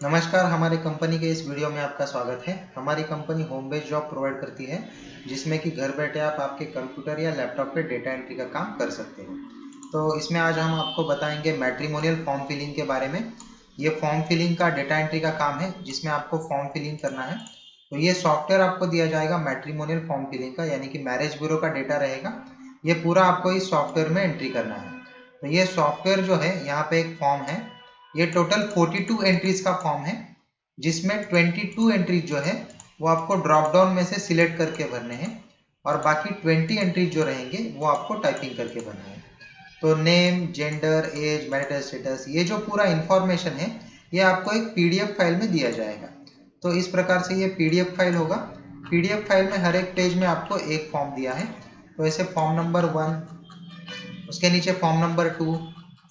नमस्कार, हमारी कंपनी के इस वीडियो में आपका स्वागत है। हमारी company home based job provide करती है, जिसमें कि घर बैठे आप आपके कंप्यूटर या लैपटॉप पे डेटा एंट्री का काम कर सकते हो। तो इसमें आज हम आपको बताएंगे मैट्रिमोनियल फॉर्म फिलिंग के बारे में। ये फॉर्म फिलिंग का डेटा एंट्री का काम है, जिसमें आपको फॉर्म फिलिंग करना है। तो ये सॉफ्टवेयर आपको दिया जाएगा मैट्रिमोनियल फॉर्म फिलिंग का, यानी कि मैरिज ब्यूरो का डेटा रहेगा। ये पूरा आपको इस सॉफ्टवेयर में एंट्री करना है। तो ये सॉफ्टवेयर जो है, यहाँ पे एक फॉर्म है। ये टोटल 42 एंट्रीज का फॉर्म है, जिसमें 22 एंट्रीज जो है वो आपको ड्रॉप डाउन में से सिलेक्ट करके भरने हैं, और बाकी 20 एंट्रीज जो रहेंगे वो आपको टाइपिंग करके भरने हैं। तो name, gender, age, marital status, ये जो पूरा इंफॉर्मेशन है ये आपको एक पीडीएफ फाइल में दिया जाएगा। तो इस प्रकार से ये पीडीएफ फाइल होगा। पीडीएफ फाइल में हर एक पेज में आपको एक फॉर्म दिया है। तो ऐसे फॉर्म नंबर 1, उसके नीचे फॉर्म नंबर 2,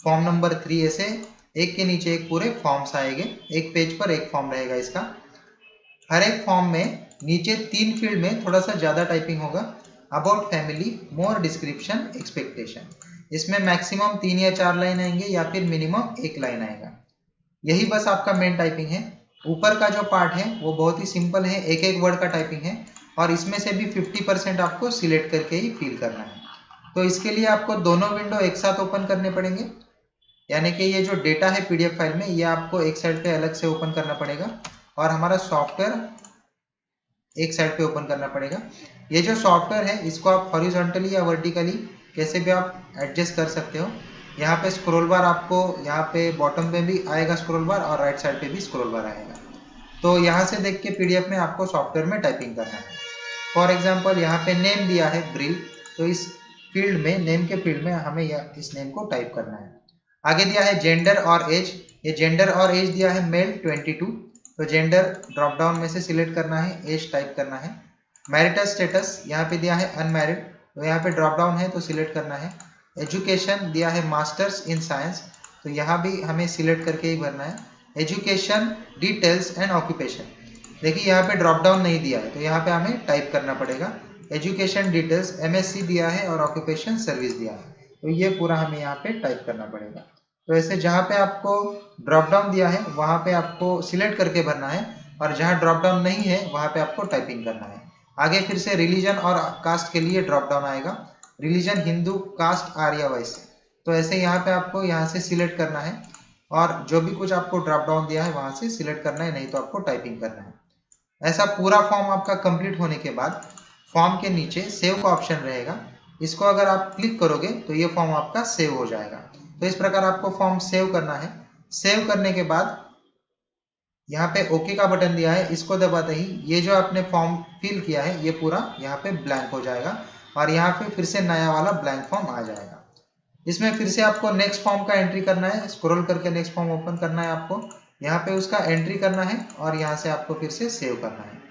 फॉर्म नंबर 3, ऐसे एक के नीचे एक पूरे फॉर्म्स आएंगे। एक पेज पर एक फॉर्म रहेगा इसका। हर एक फॉर्म में नीचे 3 फील्ड में थोड़ा सा ज़्यादा टाइपिंग होगा। About family, more description, expectation. इसमें मैक्सिमम 3 या 4 लाइन आएंगे, या फिर मिनिमम 1 लाइन आएगा। यही बस आपका मेन टाइपिंग है। ऊपर का जो पार्ट है वो बहुत ही सिंपल है, एक एक वर्ड का टाइपिंग है, और इसमें से भी 50% आपको सिलेक्ट करके ही फिल करना है। तो इसके लिए आपको दोनों विंडो एक साथ ओपन करने पड़ेंगे, यानी कि ये जो डेटा है पीडीएफ फाइल में, ये आपको एक साइड पे अलग से ओपन करना पड़ेगा, और हमारा सॉफ्टवेयर एक साइड पे ओपन करना पड़ेगा। ये जो सॉफ्टवेयर है इसको आप हॉरिजॉन्टली या वर्टिकली कैसे भी आप एडजस्ट कर सकते हो। यहाँ पे स्क्रॉल बार आपको यहाँ पे बॉटम पे भी आएगा स्क्रॉल बार, और राइट साइड पे भी स्क्रॉल बार आएगा। तो यहाँ से देख के पीडीएफ में आपको सॉफ्टवेयर में टाइपिंग करना है। फॉर एग्जाम्पल यहाँ पे नेम दिया है ब्रिल, तो इस फील्ड में, नेम के फील्ड में हमें इस नेम को टाइप करना है। आगे दिया है जेंडर और एज। ये जेंडर और एज दिया है मेल 22, तो जेंडर ड्रॉप डाउन में से सिलेक्ट करना है, एज टाइप करना है। मैरिटल स्टेटस यहाँ पे दिया है अनमैरिड, तो यहाँ पे ड्रॉप डाउन है तो सिलेक्ट करना है। एजुकेशन दिया है मास्टर्स इन साइंस, तो यहाँ भी हमें सिलेक्ट करके ही भरना है। एजुकेशन डिटेल्स एंड ऑक्यूपेशन, देखिए यहाँ पे ड्रॉप डाउन नहीं दिया है, तो यहाँ पे हमें टाइप करना पड़ेगा। एजुकेशन डिटेल्स एमएससी दिया है और ऑक्यूपेशन सर्विस दिया है, तो ये पूरा हमें यहाँ पे टाइप करना पड़ेगा। तो ऐसे जहाँ पे आपको ड्रॉप डाउन दिया है वहाँ पे आपको सिलेक्ट करके भरना है, और जहाँ ड्रॉप डाउन नहीं है वहाँ पे आपको टाइपिंग करना है। आगे फिर से रिलीजन और कास्ट के लिए ड्रॉप डाउन आएगा। रिलीजन हिंदू, कास्ट आर्या वैसे। तो ऐसे यहाँ पे आपको यहाँ से सिलेक्ट करना है, और जो भी कुछ आपको ड्रॉप डाउन दिया है वहाँ से सिलेक्ट करना है, नहीं तो आपको टाइपिंग करना है। ऐसा पूरा फॉर्म आपका कंप्लीट होने के बाद फॉर्म के नीचे सेव का ऑप्शन रहेगा। इसको अगर आप क्लिक करोगे तो ये फॉर्म आपका सेव हो जाएगा। तो इस प्रकार आपको फॉर्म सेव करना है। सेव करने के बाद यहाँ पे ओके का बटन दिया है, इसको दबाते ही ये जो आपने फॉर्म फिल किया है ये पूरा यहाँ पे ब्लैंक हो जाएगा, और यहाँ पे फिर से नया वाला ब्लैंक फॉर्म आ जाएगा। इसमें फिर से आपको नेक्स्ट फॉर्म का एंट्री करना है। स्क्रॉल करके नेक्स्ट फॉर्म ओपन करना है आपको, यहाँ पे उसका एंट्री करना है, और यहाँ से आपको फिर से सेव करना है।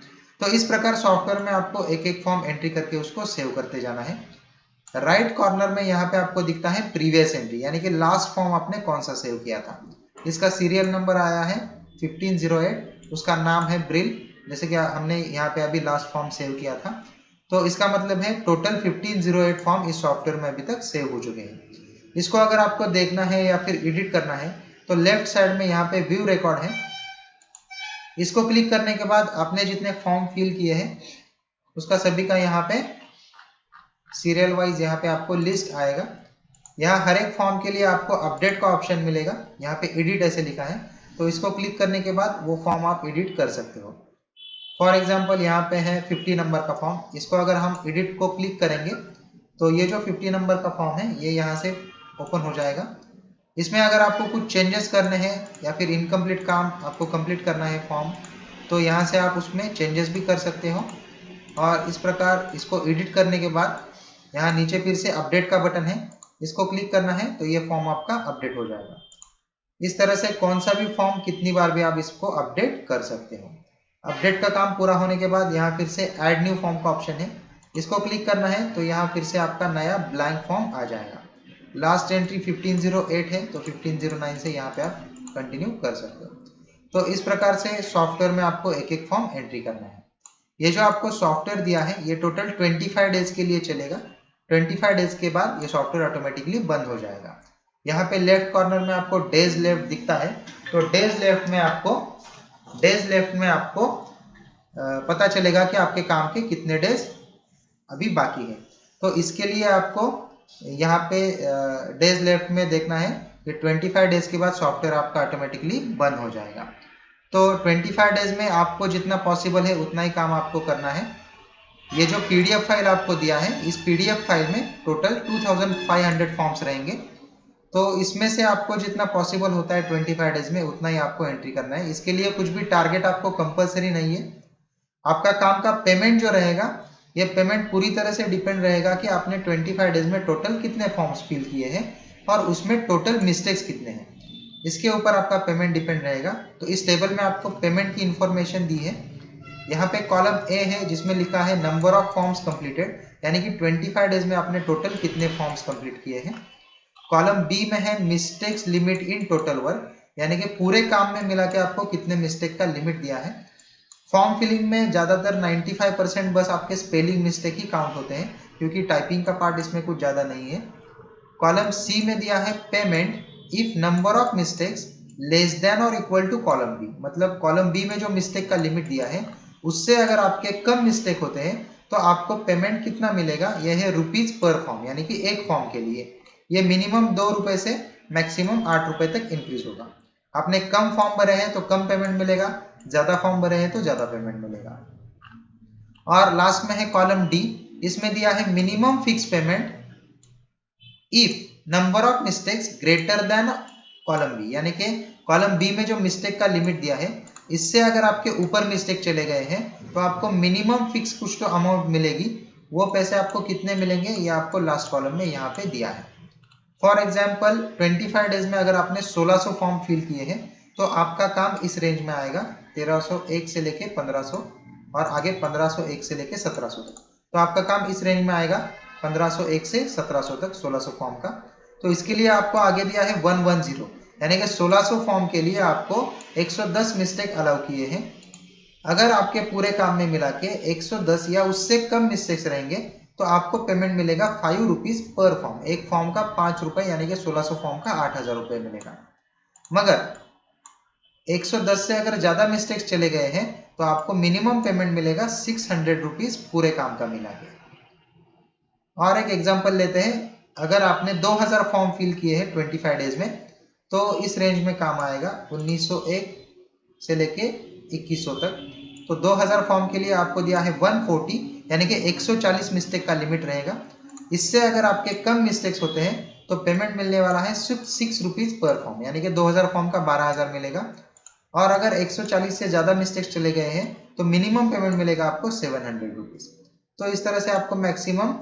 तो इस प्रकार सॉफ्टवेयर में आपको एक एक फॉर्म एंट्री करके उसको सेव करते जाना है। राइट कॉर्नर में यहाँ पे आपको दिखता है प्रीवियस एंट्री, यानी कि लास्ट फॉर्म आपने कौन सा सेव किया था। इसका सीरियल नंबर आया है 1508, उसका नाम है ब्रिल, जैसे कि हमने यहाँ पे अभी लास्ट फॉर्म सेव किया था। तो इसका मतलब है टोटल 1508 फॉर्म इस सॉफ्टवेयर में अभी तक सेव हो चुके हैं। इसको अगर आपको देखना है या फिर एडिट करना है तो लेफ्ट साइड में यहाँ पे व्यू रिकॉर्ड है, इसको क्लिक करने के बाद आपने जितने फॉर्म फिल किए हैं उसका सभी का यहाँ पे सीरियल वाइज यहाँ पे आपको लिस्ट आएगा। यहाँ हर एक फॉर्म के लिए आपको अपडेट का ऑप्शन मिलेगा, यहाँ पे एडिट ऐसे लिखा है, तो इसको क्लिक करने के बाद वो फॉर्म आप एडिट कर सकते हो। फॉर एग्जाम्पल यहाँ पे है 50 नंबर का फॉर्म, इसको अगर हम एडिट को क्लिक करेंगे तो ये जो 50 नंबर का फॉर्म है ये यहाँ से ओपन हो जाएगा। इसमें अगर आपको कुछ चेंजेस करने हैं या फिर इनकम्प्लीट काम आपको कंप्लीट करना है फॉर्म, तो यहाँ से आप उसमें चेंजेस भी कर सकते हो। और इस प्रकार इसको एडिट करने के बाद यहाँ नीचे फिर से अपडेट का बटन है, इसको क्लिक करना है तो ये फॉर्म आपका अपडेट हो जाएगा। इस तरह से कौन सा भी फॉर्म कितनी बार भी आप इसको अपडेट कर सकते हो। अपडेट का काम पूरा होने के बाद यहाँ फिर से ऐड न्यू फॉर्म का ऑप्शन है, इसको क्लिक करना है तो यहाँ फिर से आपका नया ब्लैंक फॉर्म आ जाएगा। लास्ट एंट्री 1508 है, तो 1509 से यहाँ पे आप कंटिन्यू कर सकते हो। तो इस प्रकार से सॉफ्टवेयर में आपको एक एक फॉर्म एंट्री करना है। ये जो आपको सॉफ्टवेयर दिया है ये टोटल 25 डेज के लिए चलेगा। 25 डेज के बाद ये सॉफ्टवेयर ऑटोमेटिकली बंद हो जाएगा। यहाँ पे लेफ्ट कॉर्नर में आपको डेज लेफ्ट दिखता है, तो डेज लेफ्ट में आपको पता चलेगा कि आपके काम के कितने डेज अभी बाकी है। तो इसके लिए आपको यहाँ पे डेज लेफ्ट में देखना है कि 25 डेज के बाद सॉफ्टवेयर आपका ऑटोमेटिकली बंद हो जाएगा। तो 25 डेज में आपको जितना पॉसिबल है उतना ही काम आपको करना है। ये जो पीडीएफ फाइल आपको दिया है, इस पीडीएफ फाइल में टोटल 2500 फॉर्म्स रहेंगे। तो इसमें से आपको जितना पॉसिबल होता है 25 डेज में उतना ही आपको एंट्री करना है। इसके लिए कुछ भी टारगेट आपको कंपलसरी नहीं है। आपका काम का पेमेंट जो रहेगा, ये पेमेंट पूरी तरह से डिपेंड रहेगा कि आपने 25 डेज में टोटल कितने फॉर्म्स फिल किए हैं और उसमें टोटल मिस्टेक्स कितने हैं, इसके ऊपर आपका पेमेंट डिपेंड रहेगा। तो इस टेबल में आपको पेमेंट की इंफॉर्मेशन दी है। यहाँ पे कॉलम ए है जिसमें लिखा है नंबर ऑफ फॉर्म्स कंप्लीटेड, यानी कि 25 डेज में आपने टोटल कितने फॉर्म्स कंप्लीट किए हैं। कॉलम बी में है mistakes limit in total work, यानी कि पूरे काम में मिला के आपको कितने मिस्टेक का लिमिट दिया है। फॉर्म फिलिंग में ज़्यादातर 95% बस आपके स्पेलिंग मिस्टेक ही काउंट होते हैं, क्योंकि टाइपिंग का पार्ट इसमें कुछ ज़्यादा नहीं है। कॉलम सी में दिया है payment if number of mistakes less than और इक्वल टू कॉलम बी, मतलब कॉलम बी में जो मिस्टेक का लिमिट दिया है उससे अगर आपके कम मिस्टेक होते हैं तो आपको पेमेंट कितना मिलेगा, यह है रुपीज पर फॉर्म, यानी कि एक फॉर्म के लिए ये मिनिमम 2 रुपए से मैक्सिमम 8 रुपए तक इंक्रीज होगा। आपने कम फॉर्म भरे हैं तो कम पेमेंट मिलेगा, ज्यादा फॉर्म भरे हैं तो ज्यादा पेमेंट मिलेगा। और लास्ट में है कॉलम डी, इसमें दिया है minimum fix payment if number of mistakes greater than column B, यानी कि कॉलम बी में जो मिस्टेक का लिमिट दिया है इससे अगर आपके ऊपर मिस्टेक चले गए हैं तो आपको मिनिमम फिक्स कुछ तो अमाउंट मिलेगी। वो पैसे आपको कितने मिलेंगे ये आपको लास्ट कॉलम में यहाँ पे दिया है। फॉर एग्जाम्पल 25 डेज में अगर आपने 1600 फॉर्म फिल किए हैं तो आपका काम इस रेंज में आएगा 1301 से लेके 1500 और आगे 1501 से लेके 1700 तक। तो आपका काम इस रेंज में आएगा 1501 से 1700 तक 1600 फॉर्म का। तो इसके लिए आपको आगे दिया है 110, यानी कि 1600 फॉर्म के लिए आपको 110 मिस्टेक अलाउ किए हैं। अगर आपके पूरे काम में मिला के 110 या उससे कम मिस्टेक्स रहेंगे तो आपको पेमेंट मिलेगा 5 रुपीज पर फॉर्म, एक फॉर्म का 5 रुपए, यानी कि 1600 फॉर्म का 8000 रुपए मिलेगा। मगर 110 से अगर ज्यादा मिस्टेक्स चले गए हैं तो आपको मिनिमम पेमेंट मिलेगा 600 रुपीज पूरे काम का मिला के। और एक एग्जांपल लेते हैं, अगर आपने 2000 फॉर्म फिल किए हैं 25 डेज में तो इस रेंज में काम आएगा 1901 से लेके 2100 तक। तो 2000 फॉर्म के लिए आपको दिया है 140, यानी कि 140 मिस्टेक का लिमिट रहेगा। इससे अगर आपके कम मिस्टेक्स होते हैं तो पेमेंट मिलने वाला है 6 रुपीज पर फॉर्म, यानी कि 2000 फॉर्म का 12000 मिलेगा। और अगर 140 से ज्यादा मिस्टेक्स चले गए हैं तो मिनिमम पेमेंट मिलेगा आपको 700 रुपीज। तो इस तरह से आपको मैक्सिमम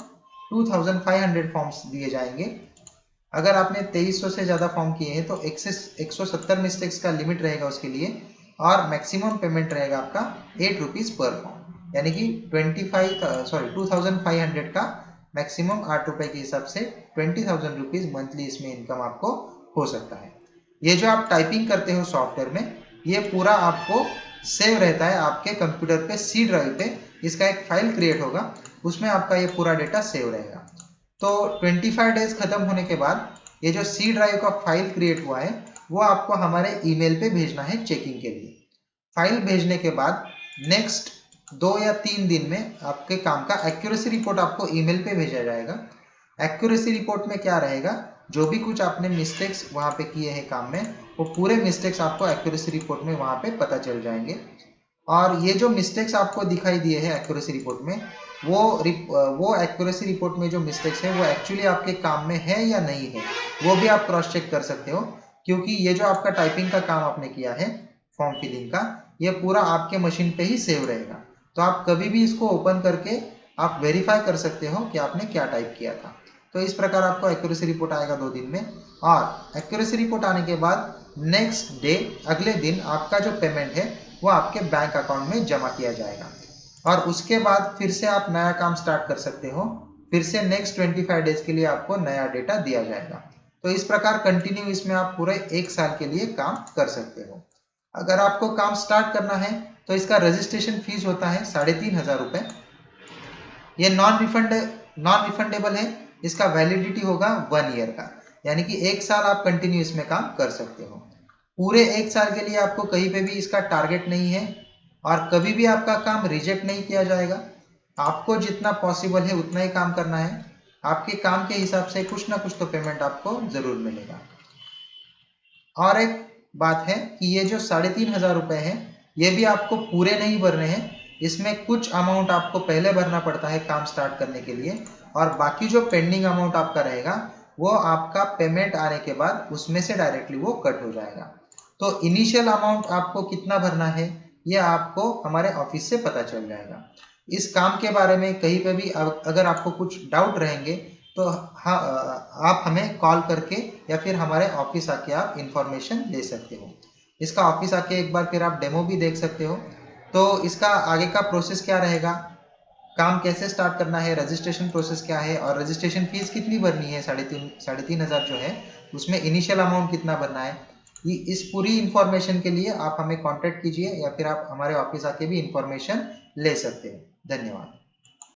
2500 फॉर्म्स दिए जाएंगे। अगर आपने 2300 से ज्यादा फॉर्म किए हैं तो 170 मिस्टेक्स का लिमिट रहेगा उसके लिए, और मैक्सिमम पेमेंट रहेगा आपका 8 रुपीज पर फॉर्म, यानी कि 2500 का मैक्सिमम 8 रुपए के हिसाब से 20,000 रुपीज मंथली इसमें इनकम आपको हो सकता है। ये जो आप टाइपिंग करते हो सॉफ्टवेयर में, ये पूरा आपको सेव रहता है आपके कंप्यूटर पे, सी ड्राइव पे इसका एक फाइल क्रिएट होगा, उसमें आपका ये पूरा डेटा सेव रहेगा। तो 25 डेज खत्म होने के बाद ये जो सी ड्राइव का फाइल क्रिएट हुआ है वो आपको हमारे ईमेल पे भेजना है चेकिंग के लिए। फाइल भेजने के बाद नेक्स्ट 2 या 3 दिन में आपके काम का एक्यूरेसी रिपोर्ट आपको ईमेल पे भेजा जाएगा। एक्यूरेसी रिपोर्ट में क्या रहेगा, जो भी कुछ आपने मिस्टेक्स वहाँ पे किए हैं काम में, वो पूरे मिस्टेक्स आपको एक्यूरेसी रिपोर्ट में वहाँ पे पता चल जाएंगे। और ये जो मिस्टेक्स आपको दिखाई दिए हैं एक्यूरेसी रिपोर्ट में, वो एक्यूरेसी रिपोर्ट में जो मिस्टेक्स है वो एक्चुअली आपके काम में है या नहीं है, वो भी आप क्रॉस चेक कर सकते हो। क्योंकि ये जो आपका टाइपिंग का काम आपने किया है फॉर्म फिलिंग का, ये पूरा आपके मशीन पे ही सेव रहेगा। तो आप कभी भी इसको ओपन करके आप वेरीफाई कर सकते हो कि आपने क्या टाइप किया था। तो इस प्रकार आपको एक्यूरेसी रिपोर्ट आएगा 2 दिन में, और एक्यूरेसी रिपोर्ट आने के बाद नेक्स्ट डे, अगले दिन आपका जो पेमेंट है वो आपके बैंक अकाउंट में जमा किया जाएगा। और उसके बाद फिर से आप नया काम स्टार्ट कर सकते हो, फिर से नेक्स्ट 25 डेज के लिए आपको नया डेटा दिया जाएगा। तो इस प्रकार कंटिन्यू इसमें आप पूरे 1 साल के लिए काम कर सकते हो। अगर आपको काम स्टार्ट करना है तो इसका रजिस्ट्रेशन फीस होता है 3500 रुपए। ये नॉन रिफंडेबल है, इसका वैलिडिटी होगा 1 ईयर का, यानी कि 1 साल आप कंटिन्यू इसमें काम कर सकते हो। पूरे 1 साल के लिए आपको कहीं पे भी इसका टारगेट नहीं है और कभी भी आपका काम रिजेक्ट नहीं किया जाएगा। आपको जितना पॉसिबल है उतना ही काम करना है। आपके काम के हिसाब से कुछ ना कुछ तो पेमेंट आपको जरूर मिलेगा। और एक बात है कि ये जो 3,500 रुपये हैं, ये भी आपको पूरे नहीं भरने हैं। इसमें कुछ अमाउंट आपको पहले भरना पड़ता है काम स्टार्ट करने के लिए, और बाकी जो पेंडिंग अमाउंट आपका रहेगा वो आपका पेमेंट आने के बाद उसमें से डायरेक्टली वो कट हो जाएगा। तो इनिशियल अमाउंट आपको कितना भरना है ये आपको हमारे ऑफिस से पता चल जाएगा। इस काम के बारे में कहीं पे भी अगर आपको कुछ डाउट रहेंगे तो हाँ, आप हमें कॉल करके या फिर हमारे ऑफिस आके आप इंफॉर्मेशन ले सकते हो। इसका ऑफिस आके एक बार फिर आप डेमो भी देख सकते हो। तो इसका आगे का प्रोसेस क्या रहेगा, काम कैसे स्टार्ट करना है, रजिस्ट्रेशन प्रोसेस क्या है और रजिस्ट्रेशन फीस कितनी भरनी है, 3,500 जो है उसमें इनिशियल अमाउंट कितना भरना है, इस पूरी इंफॉर्मेशन के लिए आप हमें कांटेक्ट कीजिए या फिर आप हमारे ऑफिस आके भी इंफॉर्मेशन ले सकते हैं। धन्यवाद।